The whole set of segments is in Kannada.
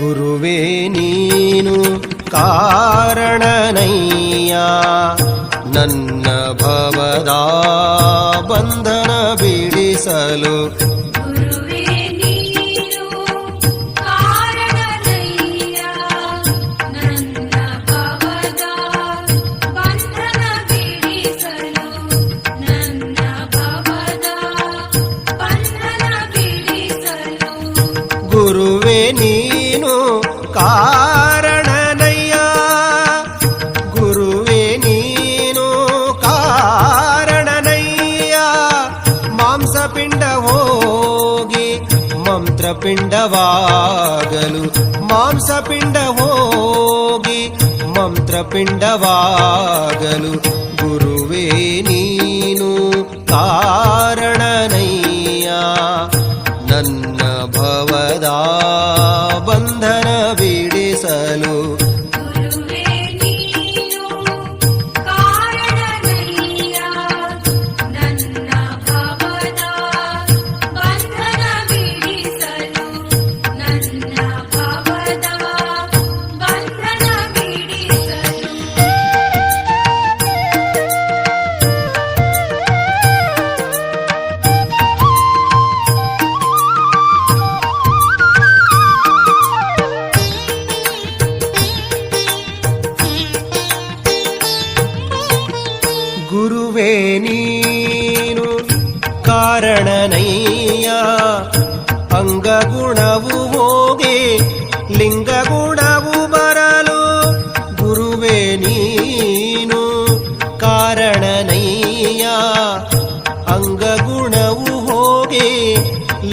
ಗುರುವೇ ನೀನು ಕಾರಣನಯ್ಯ ನನ್ನ ಭವದ ಬಂಧನ ಬಿಡಿಸಲು. ಗುರುವೇ ನೀನು ಕಾರಣನಯ್ಯ ನನ್ನ ಭವದ ಬಂಧನ ಬಿಡಿಸಲು. ನನ್ನ ಭವದ ಬಂಧನ ಬಿಡಿಸಲು. ಗುರುವೇ ನೀನು ಕಾರಣನಯ್ಯ ಗುರುವೇ ನೀನು ಕಾರಣನಯ್ಯ ಮಾಂಸಪಿಂಡ ಹೋಗಿ ಮಂತ್ರಪಿಂಡವಾಗಲು. ಮಾಂಸಪಿಂಡ ಹೋಗಿ ಮಂತ್ರಪಿಂಡವಾಗಲು. ಗುರುವೇ ನೀನು ಕಾರಣನಯ್ಯ ನನ್ನ ಭವದ ಬಂಧನ ಬಿಡಿಸಲು. ಗುರುವೇ ನೀನು ಕಾರಣನಯ್ಯ ನನ್ನ ಭವದ ಬಂಧನ ಬಿಡಿಸಲು. ನನ್ನ ಭವದ ಬಂಧನ ಬಿಡಿಸಲು. ಗುರುವೇ ನೀನು ಕಾರಣನಯ್ಯ ಅಂಗಗುಣವು ಹೋಗಿ ಲಿಂಗಗುಣವು ಬರಲು. ಗುರುವೇ ನೀನು ಕಾರಣನಯ್ಯ ಅಂಗಗುಣವು ಹೋಗಿ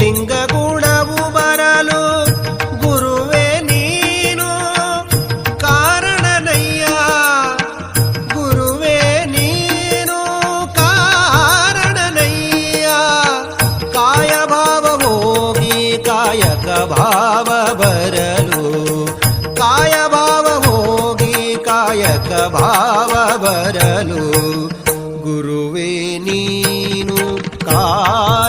ಲಿಂಗಗುಣವು ಬರಲು. ಗುರುವೇ ನೀನು ಕಾರಣನಯ್ಯ ಗುರುವೇ ನೀನು ಕಾರಣನಯ್ಯ ಕಾಯಭಾವ ಹೋಗಿ ಕಾಯಕ ಭಾವ ಬರಲು. ಕಾಯಭಾವ ಹೋಗಿ ಕಾಯಕ ಭಾವ ಬರಲು. ಗುರುವೇ ನೀನು ಕಾರಣನಯ್ಯ